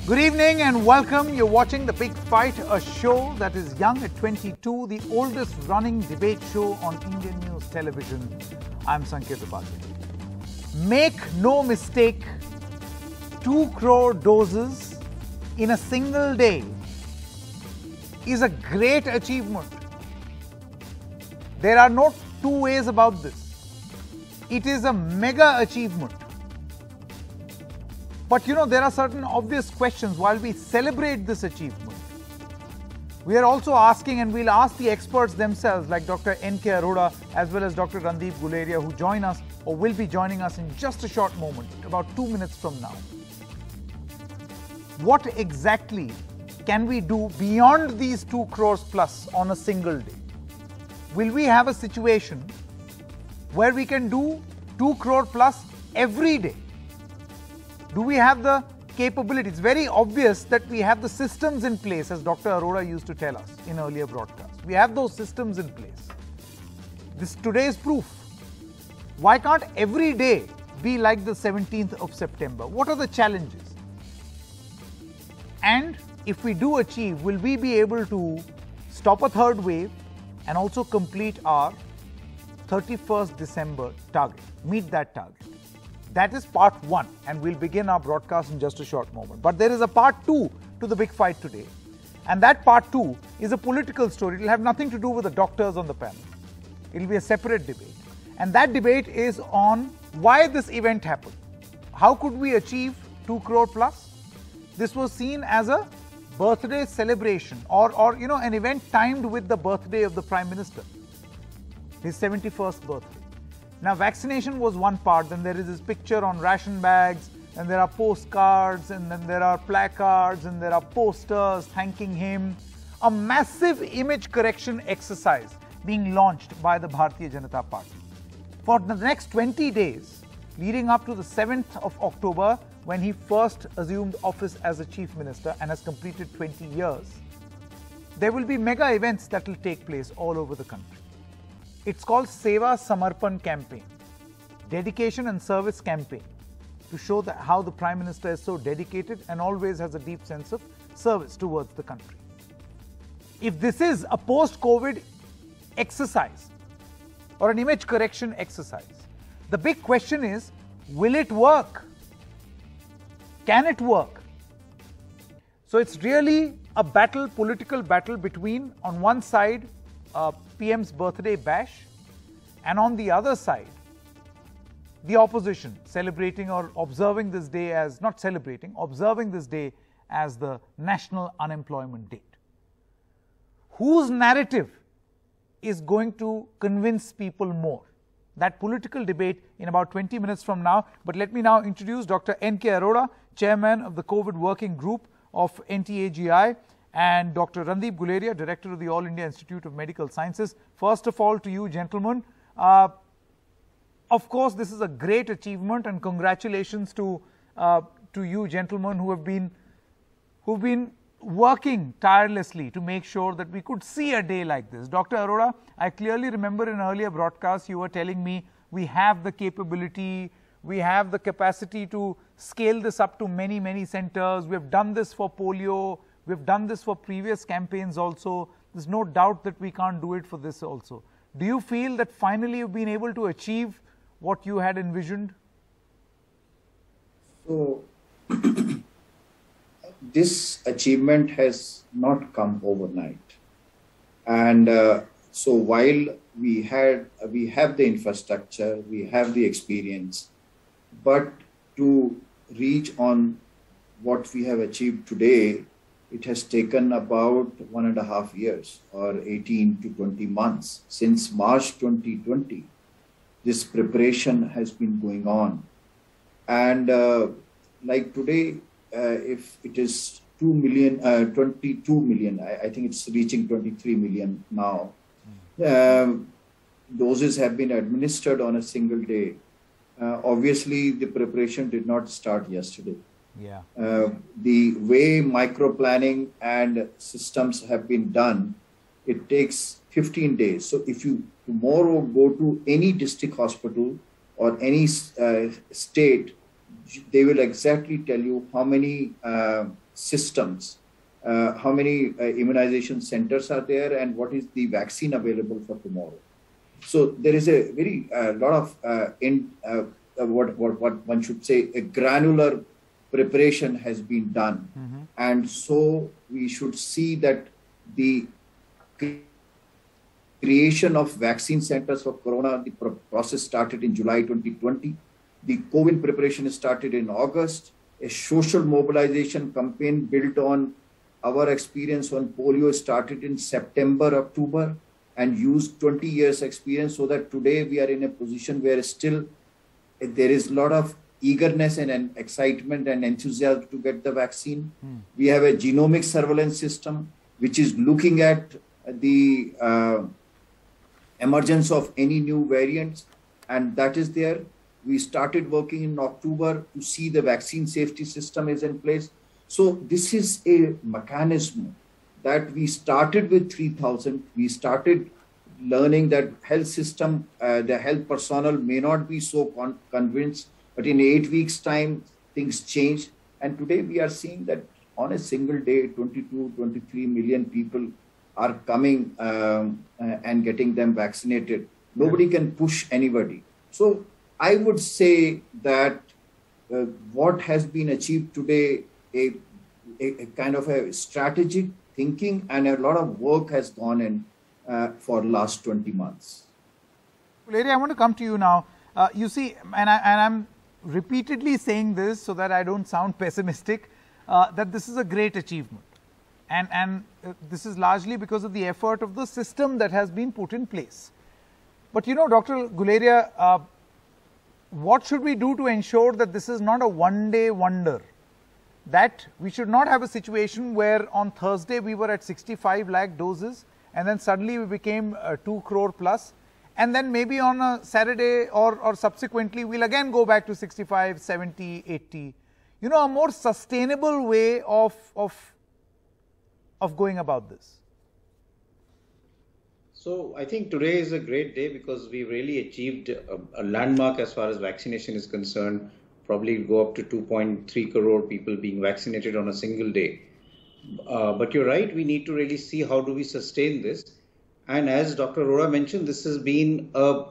Good evening and welcome. You're watching The Big Fight, a show that is young at 22, the oldest running debate show on Indian news television. I'm Sanket Upadhyay. Make no mistake, 2 crore doses in a single day is a great achievement. There are no two ways about this. It is a mega achievement. But there are certain obvious questions while we celebrate this achievement. We are also asking, and we'll ask the experts themselves like Dr. N.K. Arora as well as Dr. Randeep Guleria, who join us or will be joining us in just a short moment, about 2 minutes from now. What exactly can we do beyond these 2 crores plus on a single day? Will we have a situation where we can do 2 crore plus every day? Do we have the capability? It's very obvious that we have the systems in place, as Dr. Arora used to tell us in earlier broadcasts. We have those systems in place. Today is proof. Why can't every day be like the 17th of September? What are the challenges? And if we do achieve, will we be able to stop a third wave and also complete our 31st December target, meet that target? That is part 1, and we'll begin our broadcast in just a short moment. But there is a part 2 to the big fight today. And that part 2 is a political story. It will have nothing to do with the doctors on the panel. It will be a separate debate. And that debate is on why this event happened. How could we achieve 2 crore plus? This was seen as a birthday celebration or an event timed with the birthday of the Prime Minister, his 71st birthday. Now, vaccination was one part, then there is this picture on ration bags, and there are postcards, and then there are placards, and there are posters thanking him. A massive image correction exercise being launched by the Bharatiya Janata Party. For the next 20 days, leading up to the 7th of October, when he first assumed office as a Chief Minister and has completed 20 years, there will be mega events that will take place all over the country. It's called Seva Samarpan campaign, dedication and service campaign, to show that how the Prime Minister is so dedicated and always has a deep sense of service towards the country. If this is a post-COVID exercise or an image correction exercise, the big question is, will it work? Can it work? So it's really a battle, political battle between, on one side, PM's birthday bash, and on the other side, the opposition celebrating or observing this day as, not celebrating, observing this day as the National Unemployment Date. Whose narrative is going to convince people more? That political debate in about 20 minutes from now. But let me now introduce Dr. N.K. Arora, Chairman of the COVID Working Group of NTAGI, and Dr. Randeep Guleria, Director of the All India Institute of Medical Sciences. First of all, to you gentlemen, of course this is a great achievement, and congratulations to you gentlemen who've been working tirelessly to make sure that we could see a day like this. Dr. Arora, I clearly remember in earlier broadcasts you were telling me we have the capability, we have the capacity to scale this up to many, many centers. We've done this for polio. We've done this for previous campaigns also. There's no doubt that we can't do it for this also. Do you feel that finally you've been able to achieve what you had envisioned? So, this achievement has not come overnight. And so while we have the infrastructure, we have the experience, but to reach on what we have achieved today, it has taken about 1.5 years or 18 to 20 months. Since March 2020, this preparation has been going on. And like today, if it is 22 million, I think it's reaching 23 million now. Doses have been administered on a single day. Obviously, the preparation did not start yesterday. Yeah. The way micro-planning and systems have been done, it takes 15 days. So if you tomorrow go to any district hospital or any state, they will exactly tell you how many systems, how many immunization centers are there, and what is the vaccine available for tomorrow. So there is a very lot of what one should say, a granular preparation has been done, and so we should see that the creation of vaccine centers for corona, the process started in July 2020. The COVID preparation started in August. A social mobilization campaign built on our experience on polio started in September, October, and used 20 years experience, so that today we are in a position where still there is a lot of eagerness and excitement and enthusiasm to get the vaccine. We have a genomic surveillance system which is looking at the emergence of any new variants, and that is there. We started working in October to see the vaccine safety system is in place. So this is a mechanism that we started with 3,000. We started learning that health system, the health personnel may not be so convinced, but in 8 weeks' time, things changed. And today we are seeing that on a single day, 22, 23 million people are coming and getting them vaccinated. Nobody can push anybody. So I would say that what has been achieved today, a kind of a strategic thinking and a lot of work has gone in for the last 20 months. Larry, I want to come to you now. You see, and I'm repeatedly saying this so that I don't sound pessimistic, that this is a great achievement. And this is largely because of the effort of the system that has been put in place. But you know, Dr. Guleria, what should we do to ensure that this is not a one-day wonder? That we should not have a situation where on Thursday we were at 65 lakh doses and then suddenly we became 2 crore plus, and then maybe on a Saturday or subsequently we'll again go back to 65, 70, 80. You know, a more sustainable way of going about this. So I think today is a great day because we really achieved a landmark as far as vaccination is concerned. Probably go up to 2.3 crore people being vaccinated on a single day. But you're right, we need to really see how do we sustain this. And as Dr. Arora mentioned, this has been an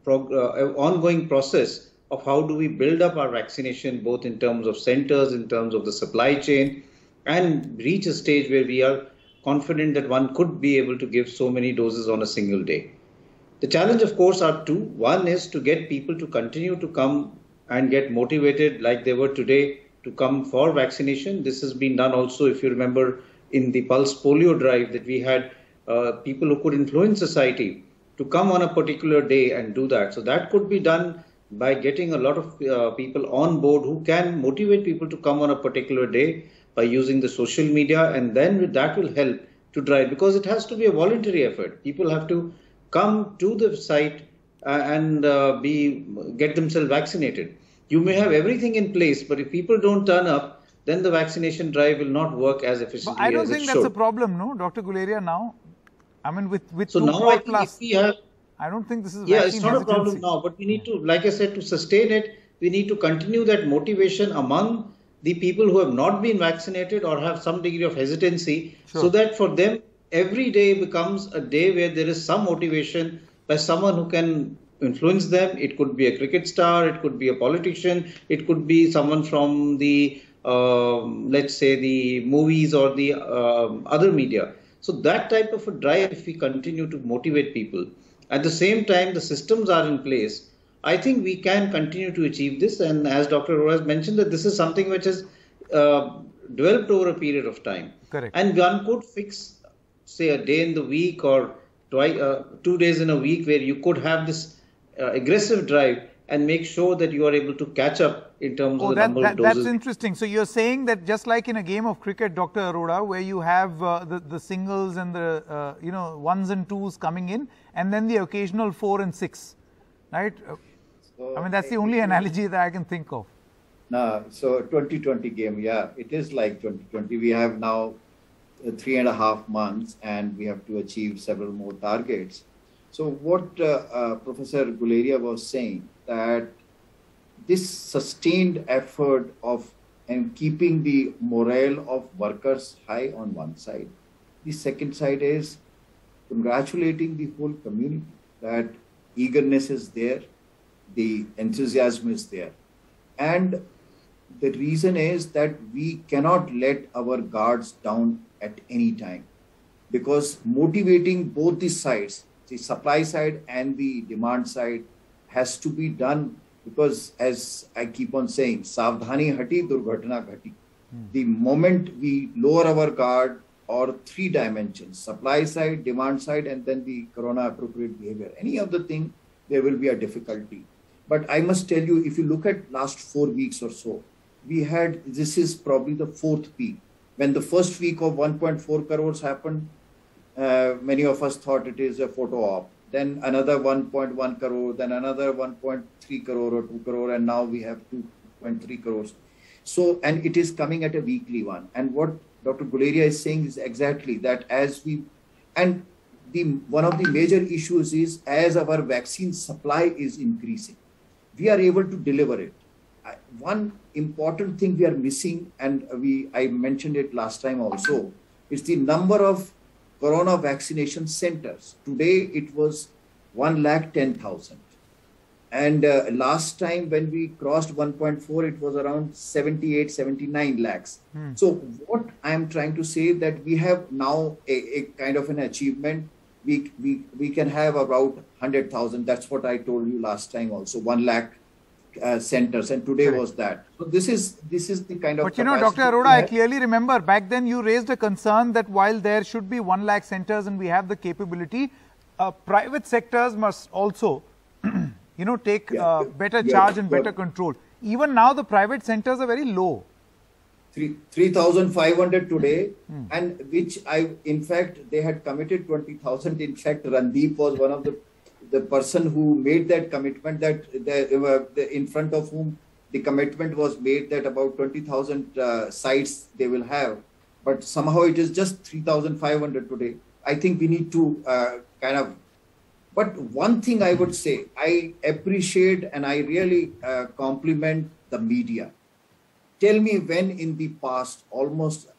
ongoing process of how do we build up our vaccination, both in terms of centers, in terms of the supply chain, and reach a stage where we are confident that one could be able to give so many doses on a single day. The challenge, of course, are two. One is to get people to continue to come and get motivated like they were today to come for vaccination. This has been done also, if you remember, in the Pulse Polio drive, that we had people who could influence society to come on a particular day and do that. So that could be done by getting a lot of people on board who can motivate people to come on a particular day by using the social media, and then that will help to drive, because it has to be a voluntary effort. People have to come to the site and get themselves vaccinated. You may have everything in place, but if people don't turn up, then the vaccination drive will not work as efficiently as it should. I don't think that's a problem, no, Dr. Guleria, now? I mean, with so 2 now crore I think plus, if we have, I don't think this is yeah, vaccine it's not hesitancy. a problem now, but we need to, like I said, to sustain it, we need to continue that motivation among the people who have not been vaccinated or have some degree of hesitancy, so that for them, every day becomes a day where there is some motivation by someone who can influence them. It could be a cricket star, it could be a politician, it could be someone from the, let's say, the movies or the other media. So that type of a drive, if we continue to motivate people, at the same time the systems are in place, I think we can continue to achieve this. And as Dr. Arora has mentioned, that this is something which has developed over a period of time. Correct. And one could fix, say, a day in the week or 2 days in a week where you could have this aggressive drive and make sure that you are able to catch up in terms of the number of doses. That's interesting. So you're saying that just like in a game of cricket, Dr. Arora, where you have the singles and the ones and twos coming in, and then the occasional 4 and 6, right? I mean, that's the only analogy that I can think of. No, so 2020 game, yeah, it is like 2020. We have now 3.5 months and we have to achieve several more targets. So what Professor Guleria was saying, that this sustained effort of and keeping the morale of workers high on one side. The second side is congratulating the whole community that eagerness is there, the enthusiasm is there. And the reason is that we cannot let our guards down at any time, because motivating both the sides, the supply side and the demand side, has to be done, because as I keep on saying, Savdhani hati, durghatna ghati. The moment we lower our guard, or three dimensions, supply side, demand side, and then the corona appropriate behavior, any of the thing, there will be a difficulty. But I must tell you, if you look at last 4 weeks or so, we had, this is probably the fourth peak. When the first week of 1.4 crores happened, many of us thought it is a photo op. Then another 1.1 crore, then another 1.3 crore or 2 crore, and now we have 2.3 crores. So, and it is coming at a weekly one. And what Dr. Guleria is saying is exactly that, as we, and one of the major issues is, as our vaccine supply is increasing, we are able to deliver it. One important thing we are missing, and I mentioned it last time also, is the number of corona vaccination centers. Today it was 110,000. And last time when we crossed 1.4, it was around 78, 79 lakhs. So what I am trying to say, that we have now a kind of an achievement. We can have about 100,000. That's what I told you last time also, 1 lakh centers, and today was that. So this is the kind of. But you know, Dr. Arora, I clearly remember back then you raised a concern that while there should be 1 lakh centers and we have the capability, private sectors must also take better charge and better control. Even now the private centers are very low. 3,500 today, and which in fact, they had committed 20,000. In fact, Randeep was one of the person who made that commitment, that in front of whom the commitment was made, that about 20,000 sites they will have. But somehow it is just 3,500 today. I think we need to but one thing I would say, I appreciate and I really compliment the media. Tell me when in the past, almost,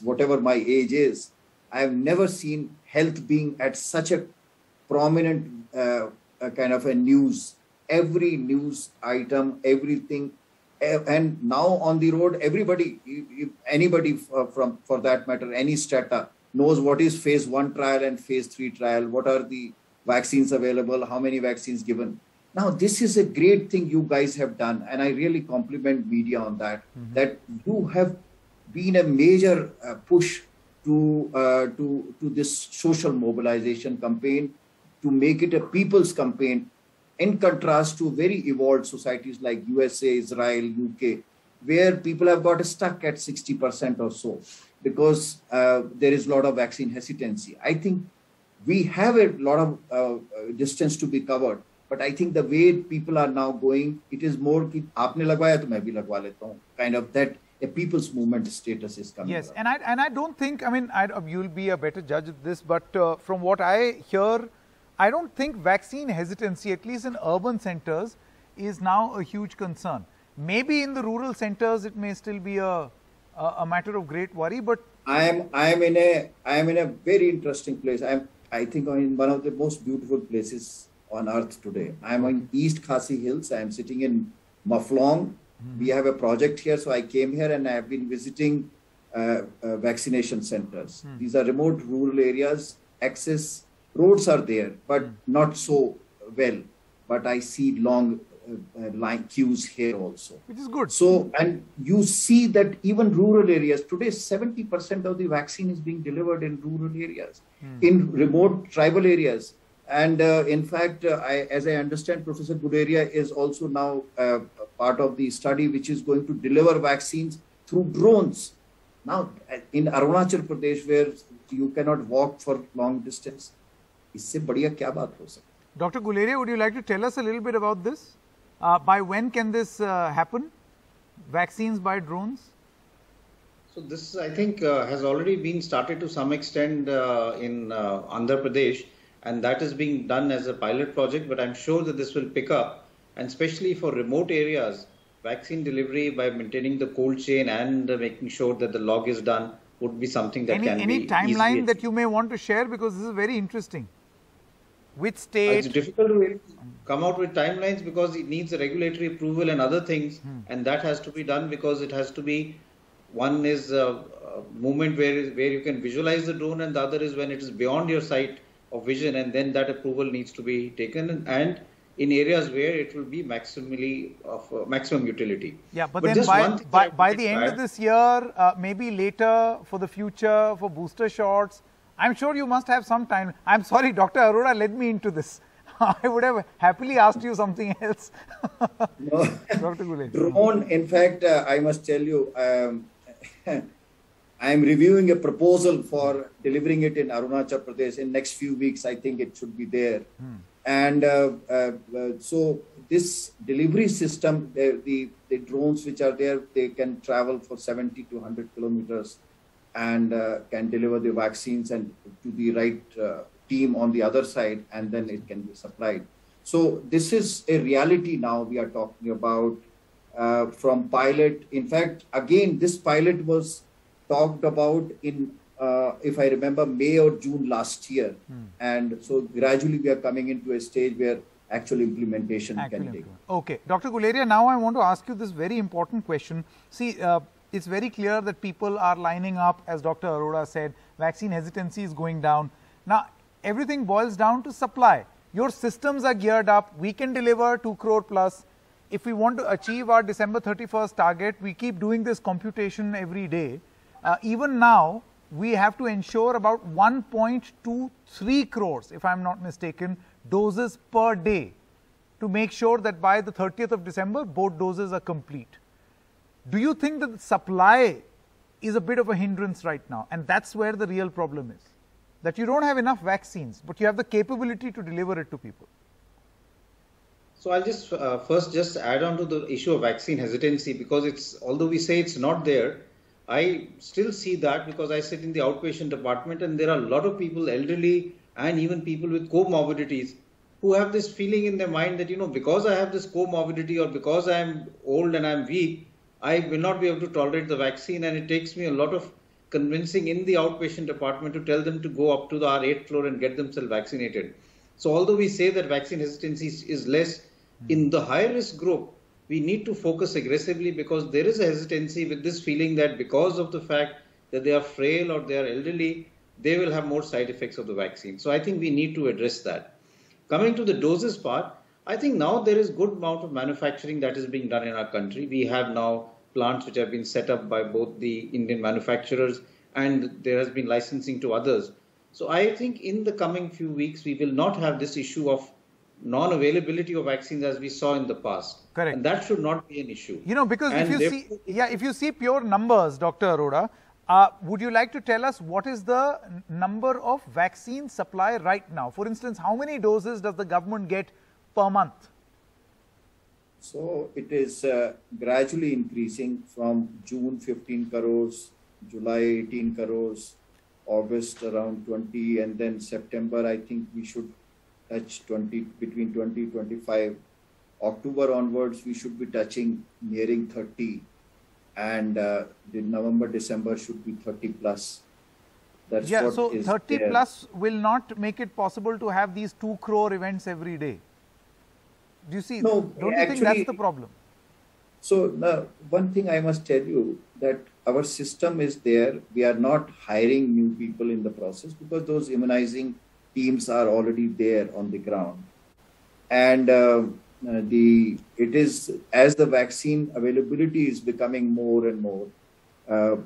whatever my age is, I have never seen health being at such a prominent kind of a news. Every news item, everything. And now on the road, everybody, anybody for that matter, any strata, knows what is phase 1 trial and phase 3 trial, what are the vaccines available, how many vaccines given. Now, this is a great thing you guys have done, and I really compliment media on that, that you have been a major push to this social mobilization campaign, to make it a people's campaign, in contrast to very evolved societies like USA, Israel, UK, where people have got stuck at 60% or so, because there is a lot of vaccine hesitancy. I think we have a lot of distance to be covered, but I think the way people are now going, it is more ki aapne lagwaya to main bhi lagwa leta hu, kind of that a people's movement status is coming. Yes, and I don't think, you'll be a better judge of this, but from what I hear, I don't think vaccine hesitancy, at least in urban centers, is now a huge concern. Maybe in the rural centers, it may still be a matter of great worry, but I am in a very interesting place. I think I'm in one of the most beautiful places on earth today. I am in East Khasi Hills. I am sitting in Maflong. We have a project here, so I came here and I have been visiting vaccination centers. These are remote rural areas. Access roads are there, but not so well. But I see long line queues here also, which is good. So, and you see that even rural areas today, 70% of the vaccine is being delivered in rural areas, in remote tribal areas. And in fact, as I understand, Professor Guleria is also now part of the study which is going to deliver vaccines through drones. Now, in Arunachal Pradesh, where you cannot walk for long distance, isse badhiya kya baat ho sakti? Dr. Guleria, would you like to tell us a little bit about this? By when can this happen? Vaccines by drones? So this, I think, has already been started to some extent in Andhra Pradesh, and that is being done as a pilot project, but I'm sure that this will pick up, and especially for remote areas, vaccine delivery by maintaining the cold chain and making sure that the log is done would be something that can be any timeline easily that you may want to share, because this is very interesting. Which state? It's difficult to really come out with timelines because it needs a regulatory approval and other things, and that has to be done because it has to be, one is a movement where you can visualize the drone, and the other is when it is beyond your sight of vision, and then that approval needs to be taken, and in areas where it will be maximally of maximum utility. Yeah, but then by the end of this year, maybe later for the future, for booster shots, I'm sure you must have some time. I'm sorry, Dr. Arora led me into this. I would have happily asked you something else. No. Dr. Guleria. Drone, in fact, I must tell you, I am reviewing a proposal for delivering it in Arunachal Pradesh. In next few weeks, I think it should be there. And so this delivery system, the drones which are there, they can travel for 70 to 100 kilometers and can deliver the vaccines and to the right team on the other side, and then it can be supplied. So this is a reality now we are talking about from pilot. In fact, again, this pilot was talked about in, if I remember, May or June last year. And so gradually we are coming into a stage where actual implementation can take. Okay. Dr. Guleria, now I want to ask you this very important question. See, it's very clear that people are lining up, as Dr. Arora said, vaccine hesitancy is going down. Now, everything boils down to supply. Your systems are geared up. We can deliver 2 crore plus. If we want to achieve our December 31st target, we keep doing this computation every day. Even now, we have to ensure about 1.23 crores, if I'm not mistaken, doses per day to make sure that by the 30th of December, both doses are complete. Do you think that the supply is a bit of a hindrance right now? And that's where the real problem is. That you don't have enough vaccines, but you have the capability to deliver it to people. So I'll just first just add on to the issue of vaccine hesitancy, because it's, although we say it's not there, I still see that because I sit in the outpatient department and there are a lot of people, elderly and even people with comorbidities, who have this feeling in their mind that, you know, because I have this comorbidity or because I'm old and I'm weak, I will not be able to tolerate the vaccine, and it takes me a lot of convincing in the outpatient department to tell them to go up to our 8th floor and get themselves vaccinated. So although we say that vaccine hesitancy is less, in the high risk group, we need to focus aggressively because there is a hesitancy with this feeling that because of the fact that they are frail or they are elderly, they will have more side effects of the vaccine. So I think we need to address that. Coming to the doses part, I think now there is good amount of manufacturing that is being done in our country. We have now plants which have been set up by both the Indian manufacturers, and there has been licensing to others. So I think in the coming few weeks, we will not have this issue of non-availability of vaccines as we saw in the past. Correct. And that should not be an issue. You know, because if you see pure numbers, Dr. Arora, would you like to tell us what is the number of vaccine supply right now? For instance, how many doses does the government get per month? So it is gradually increasing from June 15 crores, July 18 crores, August around 20, and then September I think we should touch 20, between 20, 25. October onwards we should be touching nearing 30, and the November, December should be 30 plus. That's yeah, what so is 30 there. plus will not make it possible to have these 2 crore events every day. Do you see? No, don't you think that's the problem? So one thing I must tell you, that our system is there. We are not hiring new people in the process because those immunizing teams are already there on the ground. And it is, as the vaccine availability is becoming more and more,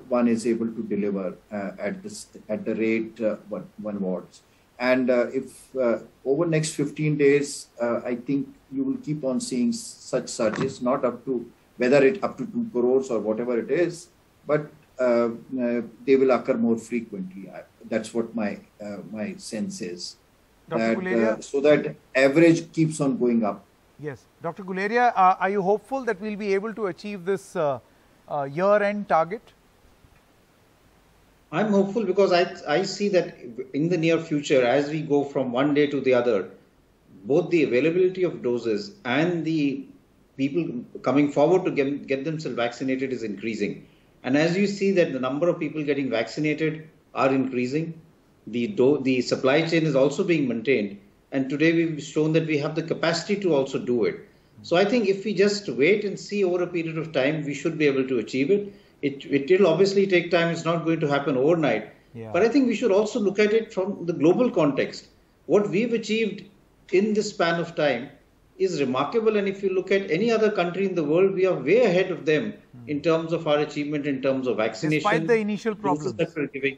one is able to deliver at the rate one wants. And if over next 15 days, I think you will keep on seeing such surges, not up to whether it up to 2 crores or whatever it is, but they will occur more frequently. That's what my sense is. Dr. Guleria, so that average keeps on going up. Yes. Dr. Guleria, are you hopeful that we'll be able to achieve this year-end target? I'm hopeful because I see that in the near future, as we go from one day to the other, both the availability of doses and the people coming forward to get themselves vaccinated is increasing. And as you see that the number of people getting vaccinated are increasing, the supply chain is also being maintained. And today we've shown that we have the capacity to also do it. So I think if we just wait and see over a period of time, we should be able to achieve it. It will obviously take time. It's not going to happen overnight. Yeah. But I think we should also look at it from the global context. What we've achieved in this span of time is remarkable. And if you look at any other country in the world, we are way ahead of them in terms of our achievement, in terms of vaccination. Despite the initial problems that we're giving.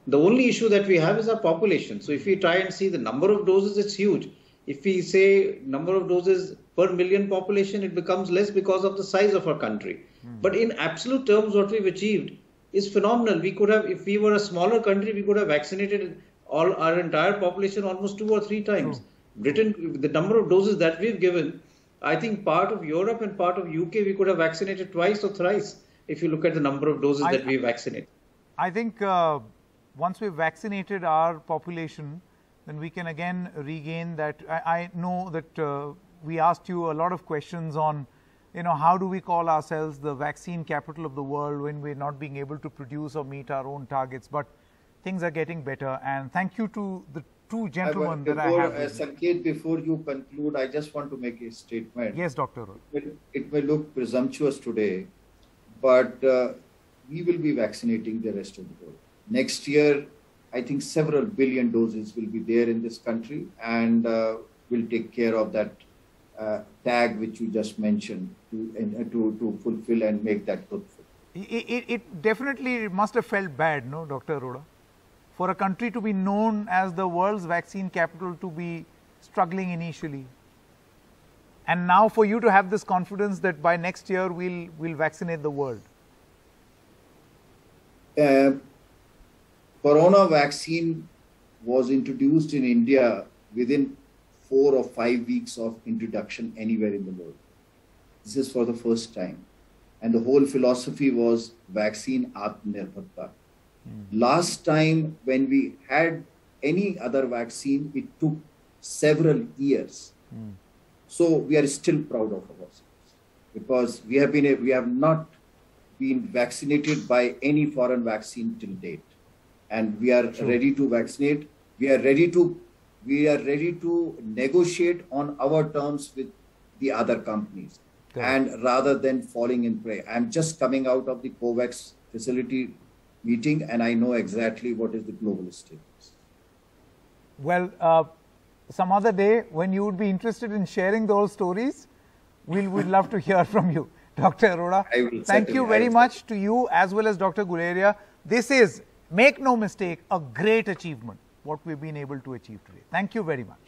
The only issue that we have is our population. So if we try and see the number of doses, it's huge. If we say number of doses per million population, it becomes less because of the size of our country. But in absolute terms, what we've achieved is phenomenal. We could have, if we were a smaller country, we could have vaccinated all our entire population almost 2 or 3 times. Britain, the number of doses that we've given, I think part of Europe and part of UK, we could have vaccinated twice or thrice if you look at the number of doses that we vaccinated. I think once we've vaccinated our population, then we can again regain that. I know that we asked you a lot of questions on, how do we call ourselves the vaccine capital of the world when we're not being able to produce or meet our own targets, but things are getting better. And thank you to the 2 gentlemen that I have. Sanket, before you conclude, I just want to make a statement. Yes, Dr. It may look presumptuous today, but we will be vaccinating the rest of the world. Next year, I think several billion doses will be there in this country, and we'll take care of that tag which you just mentioned to fulfill and make that fruitful. It definitely must have felt bad, no, Dr. Arora? For a country to be known as the world's vaccine capital to be struggling initially. And now for you to have this confidence that by next year we'll vaccinate the world. Corona vaccine was introduced in India within 4 or 5 weeks of introduction anywhere in the world. This is for the first time. And the whole philosophy was vaccine Atmanirbharta. Last time when we had any other vaccine, it took several years. So we are still proud of ourselves because we have not been vaccinated by any foreign vaccine till date. And we are ready to vaccinate. We are ready to negotiate on our terms with the other companies. And rather than falling in prey. I'm just coming out of the COVAX facility meeting, and I know exactly what is the global status. Well, some other day when you would be interested in sharing those stories, we'd love to hear from you, Dr. Arora. Thank you very much to you as well as Dr. Guleria. This is, make no mistake, a great achievement, what we've been able to achieve today. Thank you very much.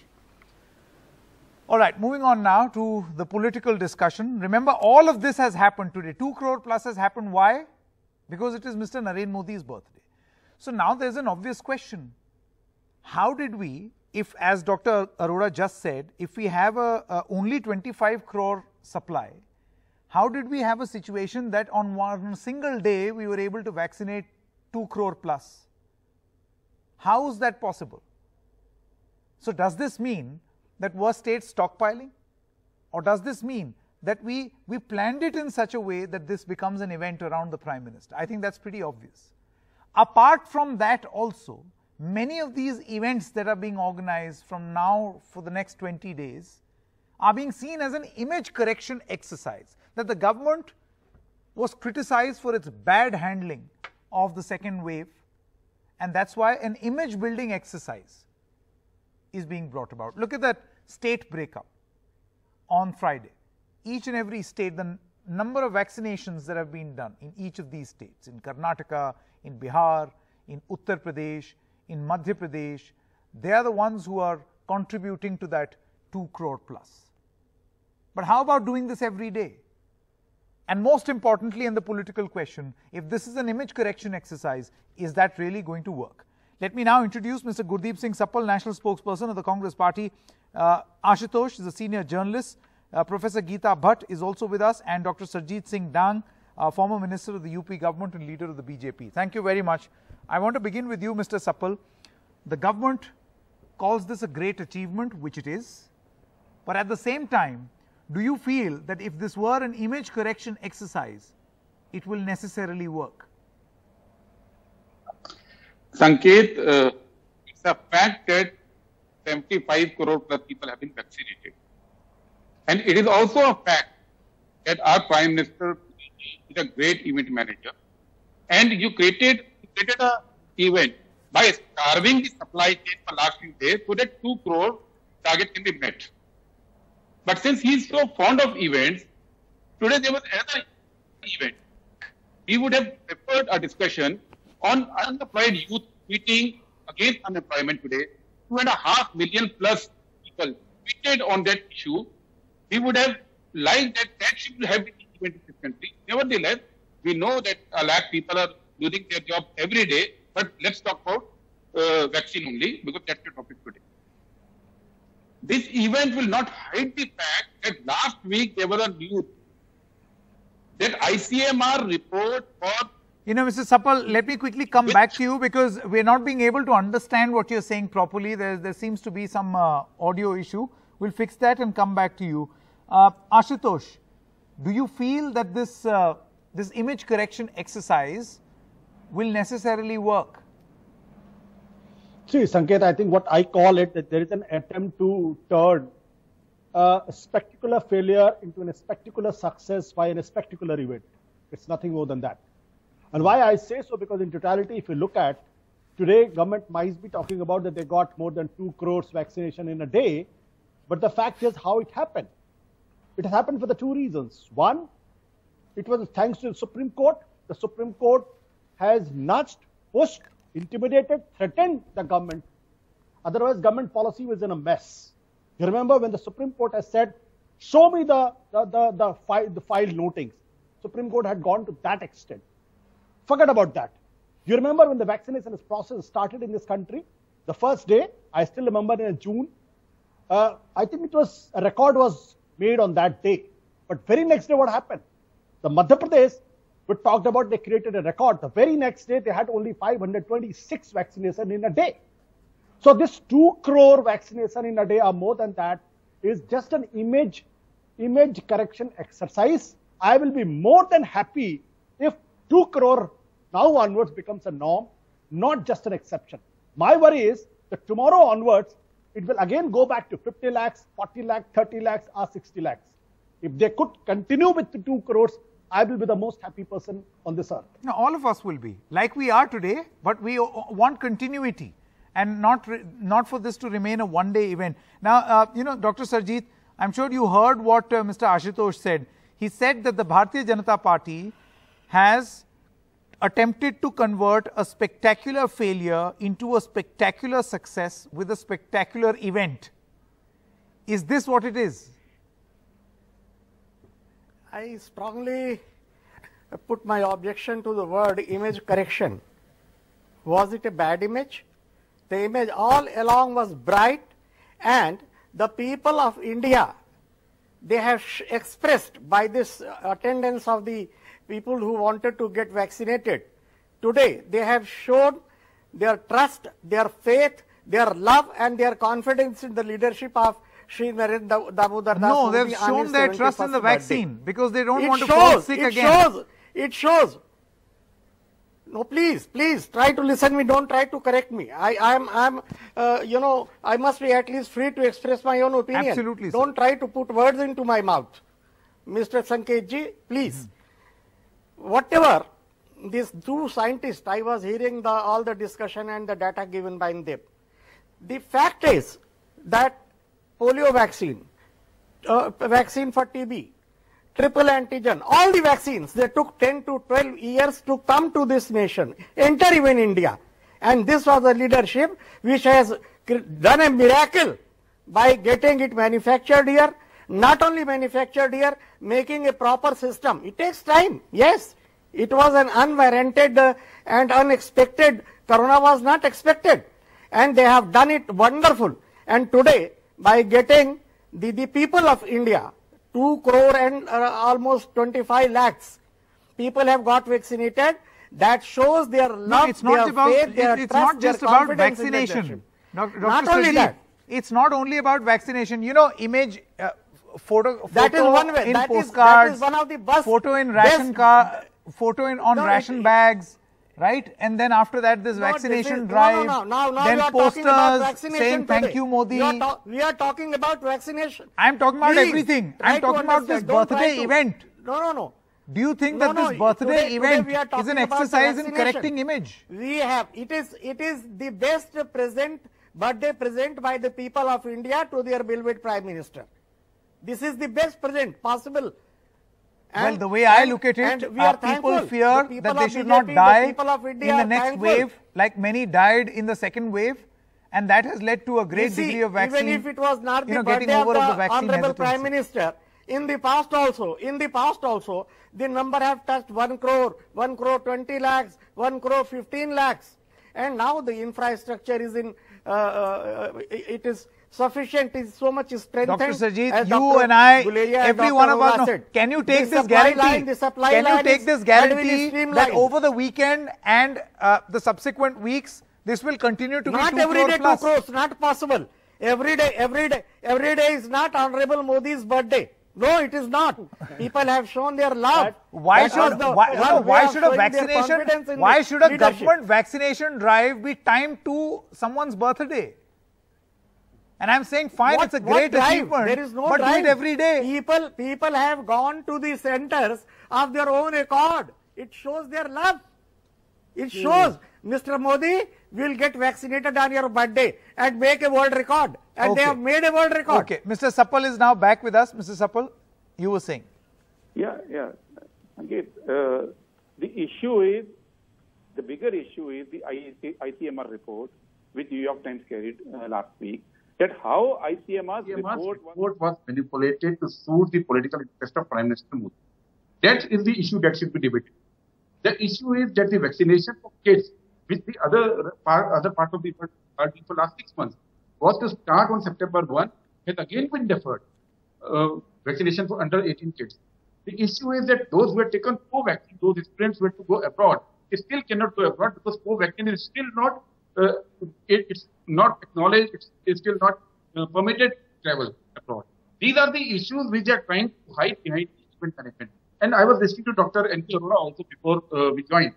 All right, moving on now to the political discussion. Remember, all of this has happened today. 2 crore plus has happened. Why? Because it is Mr. Narendra Modi's birthday. So now there's an obvious question. How did we, if as Dr. Arora just said, if we have only 25 crore supply, how did we have a situation that on one single day we were able to vaccinate 2 crore plus? How is that possible? So does this mean that were states stockpiling? Or does this mean that we planned it in such a way that this becomes an event around the Prime Minister? I think that's pretty obvious. Apart from that also, many of these events that are being organized from now for the next 20 days are being seen as an image correction exercise, that the government was criticized for its bad handling of the second wave, and that's why an image building exercise is being brought about. Look at that state breakup on Friday. Each and every state, the number of vaccinations that have been done in each of these states, in Karnataka, in Bihar, in Uttar Pradesh, in Madhya Pradesh, they are the ones who are contributing to that 2 crore plus. But how about doing this every day? And most importantly, in the political question, if this is an image correction exercise, is that really going to work? Let me now introduce Mr. Gurdeep Singh Sappal, National Spokesperson of the Congress Party. Ashutosh is a senior journalist. Professor Geeta Bhatt is also with us, and Dr. Sarjeet Singh Dang, former Minister of the UP government and leader of the BJP. Thank you very much. I want to begin with you, Mr. Sappal. The government calls this a great achievement, which it is. But at the same time, do you feel that if this were an image correction exercise, it will necessarily work? Sanket, it's a fact that 75 crore plus people have been vaccinated. And it is also a fact that our Prime Minister is a great event manager. And you created an event by starving the supply chain for last few days so that 2 crore target can be met. But since he is so fond of events, today there was another event. We would have preferred a discussion on unemployed youth tweeting against unemployment today. 2.5 million plus people tweeted on that issue. We would have liked that should have been event in this country. Nevertheless, we know that a lakh people are losing their job every day, but let's talk about vaccine only because that's the topic today. This event will not hide the fact that last week there was a news that ICMR report for... You know, Mr. Sapal, let me quickly come back to you because we're not being able to understand what you're saying properly. There seems to be some audio issue. We'll fix that and come back to you. Ashutosh, do you feel that this image correction exercise will necessarily work? See, Sanket, I think what I call it, that there is an attempt to turn a spectacular failure into a spectacular success by a spectacular event. It's nothing more than that. And why I say so, because in totality, if you look at today, government might be talking about that they got more than 2 crores vaccination in a day. But the fact is how it happened. It happened for the 2 reasons. One, it was thanks to the Supreme Court. The Supreme Court has nudged, pushed, intimidated, threatened the government. Otherwise, government policy was in a mess. You remember when the Supreme Court has said, show me the file notings. Supreme Court had gone to that extent. Forget about that. You remember when the vaccination process started in this country? The first day, I still remember in June, I think it was, a record was made on that day. But very next day, what happened? The Madhya Pradesh, we talked about, they created a record. The very next day, they had only 526 vaccination in a day. So this 2 crore vaccination in a day or more than that is just an image correction exercise. I will be more than happy if 2 crore now onwards becomes a norm, not just an exception. My worry is that tomorrow onwards, it will again go back to 50 lakhs, 40 lakhs, 30 lakhs or 60 lakhs. If they could continue with the 2 crores, I will be the most happy person on this earth. No, all of us will be, like we are today, but we want continuity and not for this to remain a one-day event. Now, you know, Dr. Sarjeet, I'm sure you heard what Mr. Ashutosh said. He said that the Bharatiya Janata Party has attempted to convert a spectacular failure into a spectacular success with a spectacular event. Is this what it is? I strongly put my objection to the word image correction. Was it a bad image? The image all along was bright, and the people of India, they have expressed by this attendance of the people who wanted to get vaccinated. Today, they have shown their trust, their faith, their love and their confidence in the leadership of Shri Narendra Damodar Das. No, they've shown their trust in the vaccine because they don't want to fall sick again. It shows. No, please, try to listen me. Don't try to correct me. You know, I must be at least free to express my own opinion. Absolutely, sir. Don't try to put words into my mouth. Mr. Sanketji, please. Whatever these 2 scientists, I was hearing all the discussion and the data given by them. The fact is that polio vaccine, vaccine for TB, triple antigen, all the vaccines, they took 10 to 12 years to come to this nation, enter even India. And this was a leadership which has done a miracle by getting it manufactured here, not only manufactured here, making a proper system. It takes time, yes. It was an unwarranted and unexpected, corona was not expected. And they have done it wonderful. And today, by getting the people of India, 2 crore and almost 25 lakhs people have got vaccinated. That shows their love, no, it's not their about, faith, their it's trust, not just their about confidence vaccination. Dr. Not only Sarjeet, that. It's not only about vaccination. You know, image, That is one way. in That postcards, is one of the best. photo in ration car, photo in on ration bags, right? And then after that, this vaccination drive. Now then you are talking about posters vaccination saying today. thank you, Modi. We are talking about vaccination. I'm talking about Please, everything. try I'm to talking about this understand. Don't try birthday to- event. No. Do you think No, that this no, birthday today event we are is talking an about the exercise in vaccination. correcting image? We have. It is the best birthday present by the people of India to their beloved Prime Minister. This is the best present possible. Well, the way I look at it, people fear that they should not die in the next wave, like many died in the second wave, and that has led to a great degree of vaccine. Even if it was not the getting birthday over of the the vaccine Honorable Prime hesitancy. Minister, in the past also, the number have touched 1 crore, 1 crore 20 lakhs, 1 crore 15 lakhs, and now the infrastructure is in, it is sufficient, is so much strengthened. Dr. Sajid, as you Dr. and I, Guleria and every Dr. one of us, Arora said. can you take The this supply guarantee? line- the supply Can you line take is this had been guarantee that streamlined. over the weekend and the subsequent weeks, this will continue to Not be 2 every crore day 2 plus? crores, not possible. Every day is not Honorable Modi's birthday. No, it is not. People have shown their love. Why That was should the why way should of a showing their confidence vaccination? in Why the should a leadership. government vaccination drive be timed to someone's birthday? And I'm saying, fine, it's a great drive? achievement, There is no but drive. do it every day. People have gone to the centers of their own accord. It shows their love. It shows Mr. Modi will get vaccinated on your birthday and make a world record. And they Okay. have made a world record. Okay, Mr. Sapal is now back with us. Mr. Sapal, you were saying. Yeah. Again, the issue is, the bigger issue is the ICMR report, which New York Times carried last week, that how ICMR's report was manipulated to suit the political interest of Prime Minister Modi. That is the issue that should be debated. The issue is that the vaccination for kids, which the other part of the party for last 6 months, was to start on September 1, has again been deferred. Vaccination for under 18 kids. The issue is that those who had taken co-vaccine, those students who had to go abroad, they still cannot go abroad because co-vaccine is still not, it's not acknowledged, it's still not permitted travel abroad. These are the issues which are trying to hide behind event management. And I was listening to Dr. N.T. Arora also before we joined.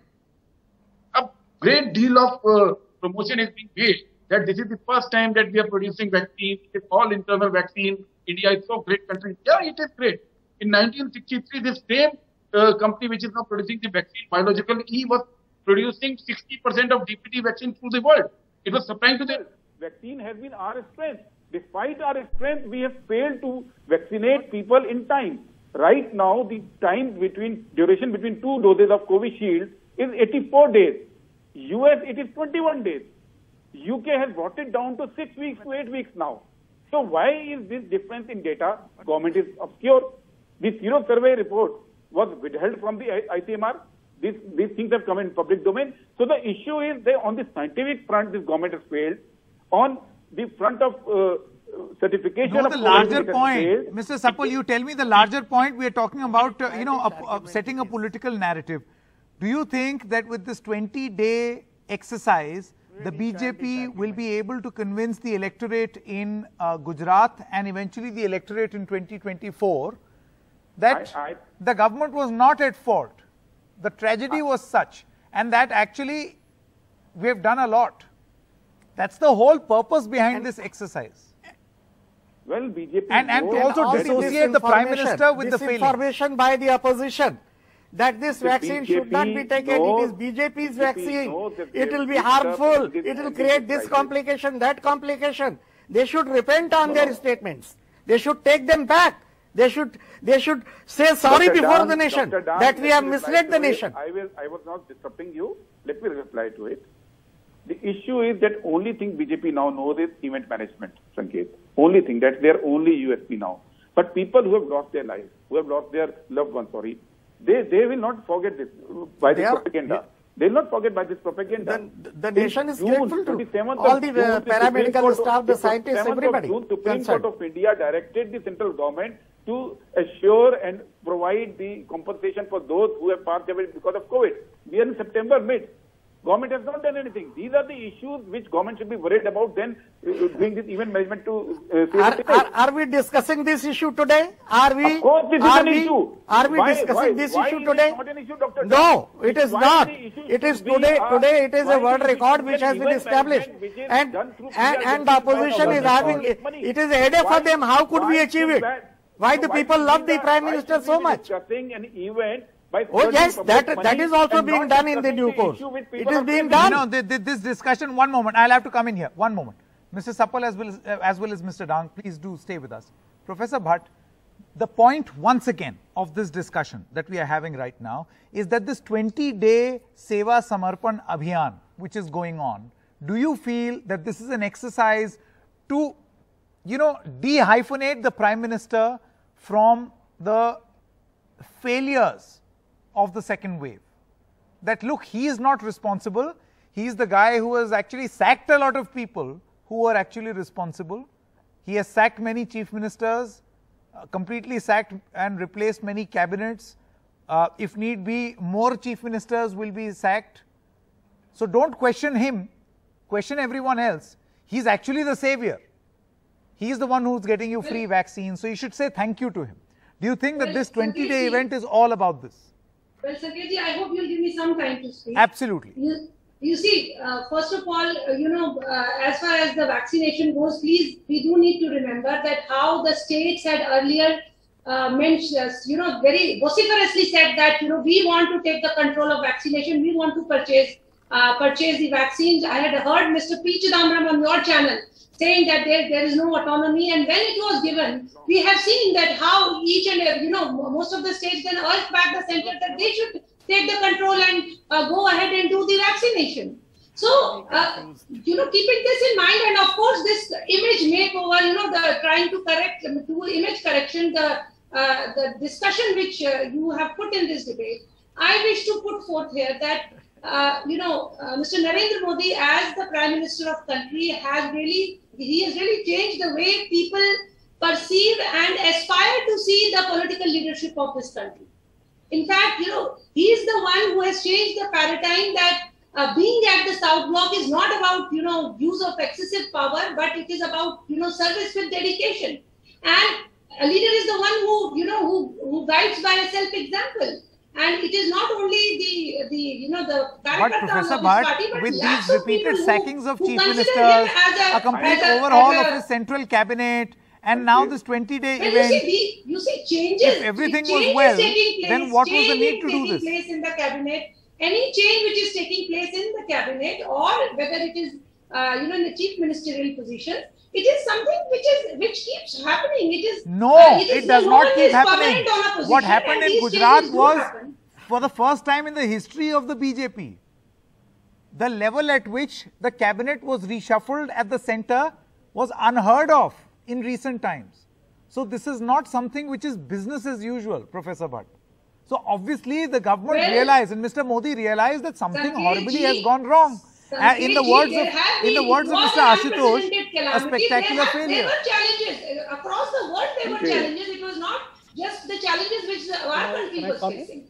A great deal of promotion is being made that this is the first time that we are producing vaccine. It's all internal vaccine. India is so great country. Yeah, it is great. In 1963, this same company which is now producing the vaccine, Biological E, was producing 60% of DPT vaccine through the world. It was supplying to the vaccine has been our strength. Despite our strength, we have failed to vaccinate people in time. Right now, the duration between 2 doses of Covishield is 84 days. US, it is 21 days. UK has brought it down to 6 weeks to 8 weeks now. So why is this difference in data? Government is obscure. The Sero survey report was withheld from the ICMR. These things have come in public domain. So the issue is that on the scientific front, this government has failed. On the front of certification No, of the larger COVID, it has point, failed. Mr. Sapal, you tell me the larger point. We are talking about, setting a political narrative. Do you think that with this 20-day exercise, the BJP will be able to convince the electorate in Gujarat and eventually the electorate in 2024 that the government was not at fault? The tragedy was such, and that actually we have done a lot. That's the whole purpose behind this exercise. Well, BJP And to also all dissociate the Prime Minister with the failure. Disinformation by the opposition that this vaccine should not be taken. knows- It is BJP's BJP vaccine. knows that It they will be have picked up harmful. this It will and create this this crisis. complication, that complication. They should repent on their statements. They should take them back. They should say sorry Dr. before Dan, the nation Dr. Dan, that we let have me reply misled to the it. nation. I was not disrupting you. Let me reply to it. The issue is that only thing BJP now knows is event management, Sanket. Only thing, that's their only USP now. But people who have lost their lives, who have lost their loved ones, they will not forget this by this propaganda. They will not forget by this propaganda. The nation is In June, grateful to 27th all of the June, paramedical Supreme staff, the Court- scientists, 27th of everybody June, Supreme Court concerned. of India directed the central government to assure and provide the compensation for those who have passed away because of COVID. We are in September mid. Government has not done anything. These are the issues which government should be worried about then doing this event management to Are we discussing this issue today? Are we? Of course, this is an issue. Are we discussing this issue today? Not an issue, Dr. No, it is not. It is today. Today it is a world record which has been established, and the opposition is having. It is a headache for them. How could we achieve it? Why the people love the Prime Minister so much? Discussing an event. Oh yes, that is also being done in the due course. It is being done. No, this discussion, one moment, I'll have to come in here, one moment. Mr. Sapal as well as Mr. Dang, please do stay with us. Professor Bhatt, the point once again of this discussion that we are having right now is that this 20-day Seva Samarpan Abhiyan which is going on, do you feel that this is an exercise to, dehyphenate the Prime Minister from the failures of the second wave? That look, he is not responsible. He is the guy who has actually sacked a lot of people who were actually responsible. He has sacked many chief ministers, completely sacked and replaced many cabinets. If need be, more chief ministers will be sacked. So don't question him, question everyone else. He's actually the savior. He is the one who's getting you free vaccines. So you should say thank you to him. Do you think that this 20-day event is all about this? Well, Sanketji, I hope you'll give me some time to speak. Absolutely. You see, first of all, as far as the vaccination goes, please, we do need to remember that how the states had earlier mentioned, very vociferously said that, we want to take the control of vaccination, we want to purchase the vaccines. I had heard Mr. P. Chidambaram on your channel saying that there is no autonomy, and when it was given, we have seen that how each and every, most of the states then urged back the center that they should take the control and go ahead and do the vaccination. So, keeping this in mind, and of course this image makeover, the trying to correct, do image correction, the discussion which you have put in this debate, I wish to put forth here that, Mr. Narendra Modi as the Prime Minister of country has really changed the way people perceive and aspire to see the political leadership of this country. In fact, he is the one who has changed the paradigm that being at the South Block is not about, use of excessive power, but it is about, service with dedication. And a leader is the one who guides by a self-example. And it is not only but Professor Bhatt, with these repeated sackings of chief ministers, a complete overhaul of his central cabinet, and now this 20-day event, you see changes. If everything was well, then what was the need to do this? Place in the cabinet, any change which is taking place in the cabinet, or whether it is in the chief ministerial position, it is something which keeps happening. It is it does not keep happening. What happened in Gujarat was, for the first time in the history of the BJP, the level at which the cabinet was reshuffled at the center was unheard of in recent times. So this is not something which is business as usual, Professor Bhatt. So obviously the government realized, and Mr. Modi realized, that something horribly has gone wrong. In the words of Mr. Ashutosh, a spectacular failure. There were challenges across the world. There were challenges. It was not just the challenges which our country was facing.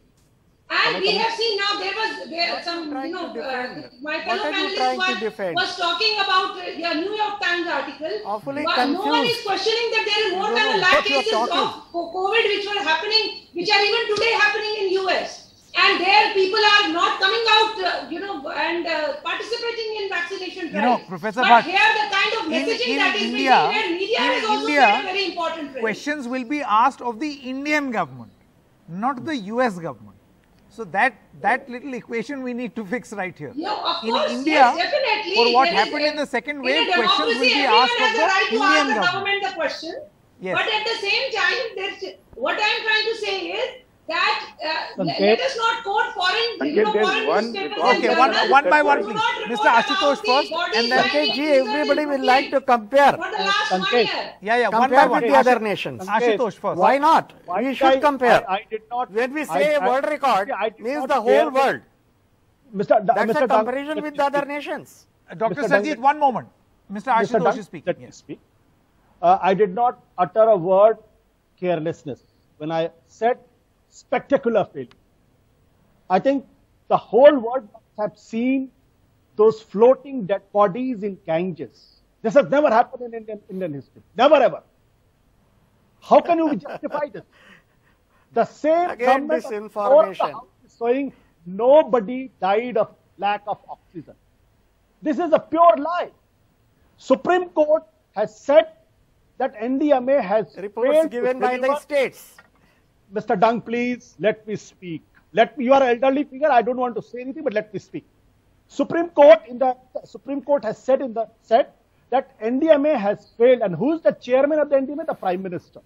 And we have seen now there was some, my fellow panelists was talking about New York Times article. But no one is questioning that there is more than a lakh cases of COVID which were happening, which are even today happening in US. And there people are not coming out, and participating in vaccination drives. Professor Bhatt, here the kind of messaging that is India, where media has also played a very important role. Questions will be asked of the Indian government, not the US government. So that little equation we need to fix right here. Of in course, India, yes, definitely. for what happened in the second wave, questions will be asked of the Indian government. The question. Yes. But at the same time, what I am trying to say is that let us not quote foreign newspapers. Okay, one by one, please. Mr. Ashutosh first, and then everybody will like to compare. For the last 1 year. One by one. With the other nations. Ashutosh first. Why not? We should compare. I did not. When we say world record, means the whole world. That's a comparison with the other nations. Dr. Sarjeet, one moment. Mr. Ashutosh is speaking. Let me speak. I did not utter a word carelessness when I said spectacular failure. I think the whole world must have seen those floating dead bodies in Ganges. This has never happened in Indian history. Never ever. How can you justify this? The same Again, government disinformation. is showing nobody died of lack of oxygen. This is a pure lie. Supreme Court has said that NDMA has Reports given by the states. Mr. Dung, please let me speak. You are an elderly figure. I don't want to say anything, but let me speak. Supreme Court has said that NDMA has failed, and who is the chairman of the NDMA? The Prime Minister.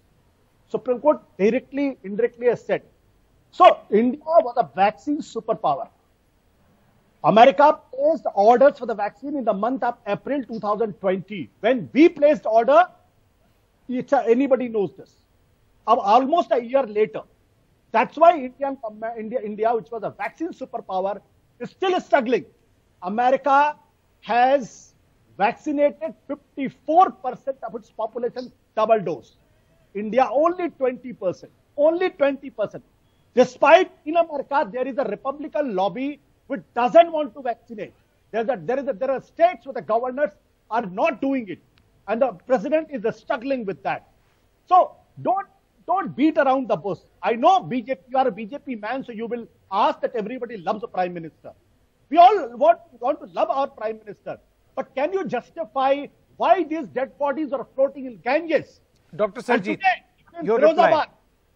Supreme Court directly, indirectly has said. So India was a vaccine superpower. America placed orders for the vaccine in the month of April 2020. When we placed order, anybody knows this. Almost a year later. That's why India, which was a vaccine superpower, is still struggling. America has vaccinated 54% of its population double dose. India only 20%. Only 20%. Despite in America, there is a Republican lobby which doesn't want to vaccinate. There are states where the governors are not doing it. And the president is struggling with that. So don't beat around the bush. I know BJP, you are a BJP man, so you will ask that everybody loves the Prime Minister. We all want to love our Prime Minister. But can you justify why these dead bodies are floating in Ganges? Dr. Sarjeet,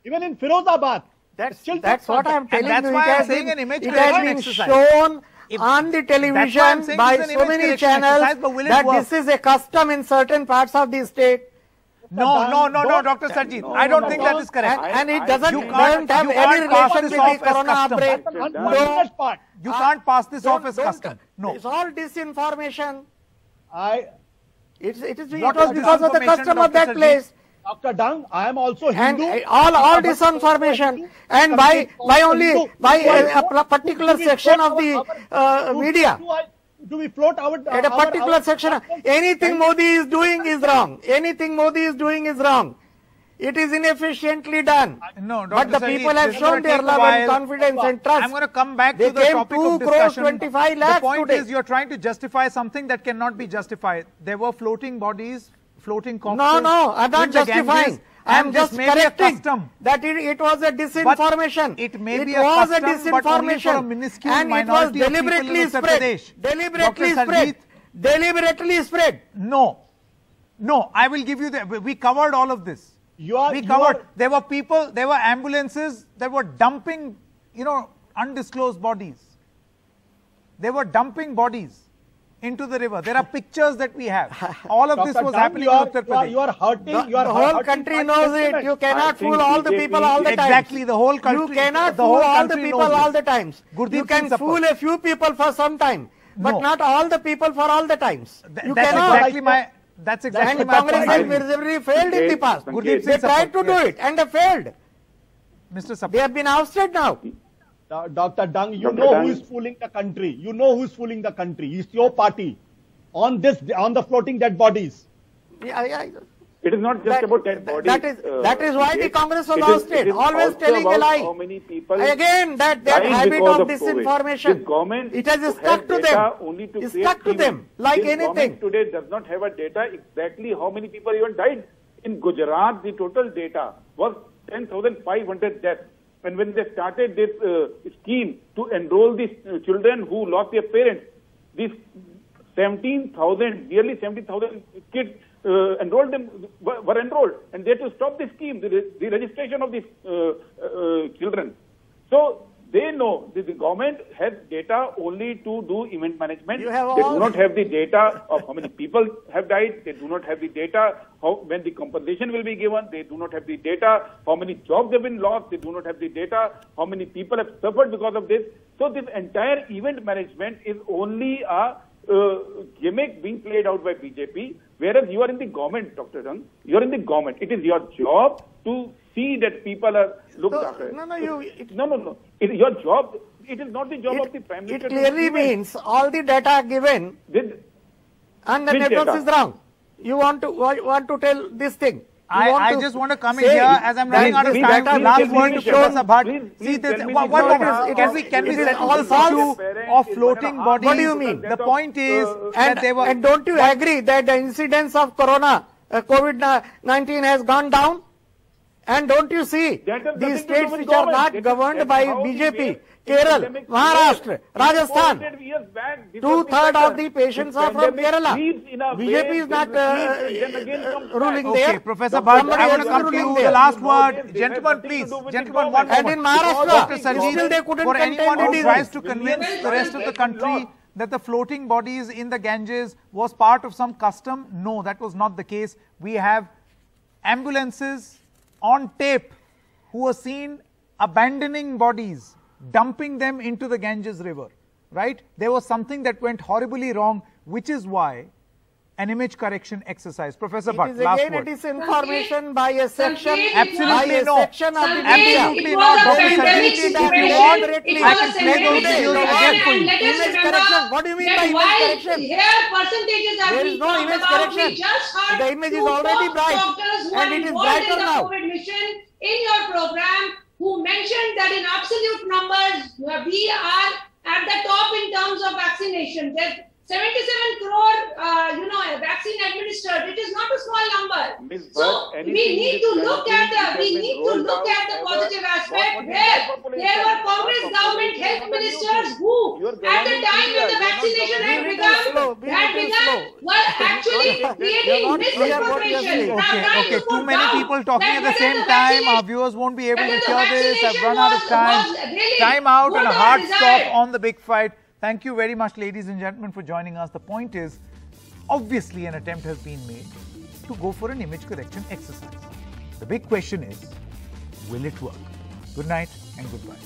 even in Firozabad. That's what I'm telling you. That's why I'm saying an image it has been shown on the television by so many channels that this is a custom in certain parts of the state. No, Dr. Sarjeet. I don't think that is correct. And it doesn't have any relation with the corona outbreak. You can't pass this off as custom. No. It's all disinformation. It was What because of the custom of that place. Dr. Dung, I am also Hindu. And all disinformation, and by a particular section of the media. Do we float at a particular section? Anything Modi is doing is wrong. Anything Modi is doing is wrong. It is inefficiently done. No, but the people have shown their love and confidence and trust. I'm going to come back to the topic of discussion. 25 lakhs the point today. Is you're trying to justify something that cannot be justified. There were floating bodies, floating corpses. No, I'm not justifying. I'm just correcting that it was a disinformation. But it may be a custom, but only for a minuscule minority of people in Uttar Pradesh. Deliberately spread. No, I will give you we covered all of this. There were people, there were ambulances that were dumping, undisclosed bodies. They were dumping bodies into the river. There are pictures that we have. All of this was happening in Uttar Pradesh. You are hurting. The whole country knows it. You cannot fool all the people all the time. Exactly, the whole country. You cannot fool all the people all the times. You can fool a few people for some time, but not all the people for all the times. You cannot. That's exactly my point. Congress has miserably failed in the past. They tried to do it and they failed. Mr. Sappa. They have been ousted now. Dr. Dung, you know who is fooling the country. You know who is fooling the country. It's your party on the floating dead bodies. It is not just about dead bodies. That is why the Congress was ousted. Always telling a lie. How many people Again, that habit of disinformation. It has stuck to them. It's stuck to them like anything. Today does not have a data exactly how many people even died. In Gujarat, the total data was 10,500 deaths. And when they started this scheme to enroll these children who lost their parents, these nearly 70,000 kids enrolled were enrolled, and they had to stop the scheme, the registration of these children. So they know that the government has data only to do event management. They do not have the data of how many people have died. They do not have the data when the compensation will be given. They do not have the data how many jobs have been lost. They do not have the data how many people have suffered because of this. So this entire event management is only a gimmick being played out by BJP, whereas you are in the government, Dr. Dung. You are in the government. It is your job to see that people are looked after. No. It is your job. It is not the job of the Prime Minister. It clearly means all the data given and the network is wrong. You want to tell this thing. I just want to come in here as I'm running out of time. Last word to Professor Bhatt. See, one moment. Can we settle this issue of floating bodies? What do you mean? The point is that they were. And don't you agree that the incidence of corona, COVID-19 has gone down? And don't you see these states which are not governed by BJP, Kerala, Maharashtra, Rajasthan, 2/3 of the patients are from Kerala. BJP is not ruling there. Okay, Professor Bhatt, I want to come to you. The last word. Gentlemen, please. Gentlemen, one moment. And in Maharashtra, Dr. Sanjeev, for anyone who tries to convince the rest of the country that the floating bodies in the Ganges was part of some custom, no, that was not the case. We have ambulances on tape who were seen abandoning bodies, dumping them into the Ganges river, right? There was something that went horribly wrong, which is why an image correction exercise. Professor Bhatt, last word. It is disinformation by a section. Absolutely no. Absolutely not. Dr. Sanjeev, if you want, I can play those videos again for you. Image correction. What do you mean by image correction? Here percentages are There is no image correction. The image is already bright, and it is brighter now. COVID mission in your program who mentioned that in absolute numbers we are at the top in terms of vaccination. That 77 crore, vaccine administered. It is not a small number. So we need to look at the positive aspect where there were Congress government health ministers who, at the time when the vaccination had begun, were actually creating misinformation. Okay. Too many people talking at the same time. Our viewers won't be able to hear this. I've run out of time. Time out and a hard stop on the big fight. Thank you very much, ladies and gentlemen, for joining us. The point is, obviously an attempt has been made to go for an image correction exercise. The big question is, will it work? Good night and goodbye.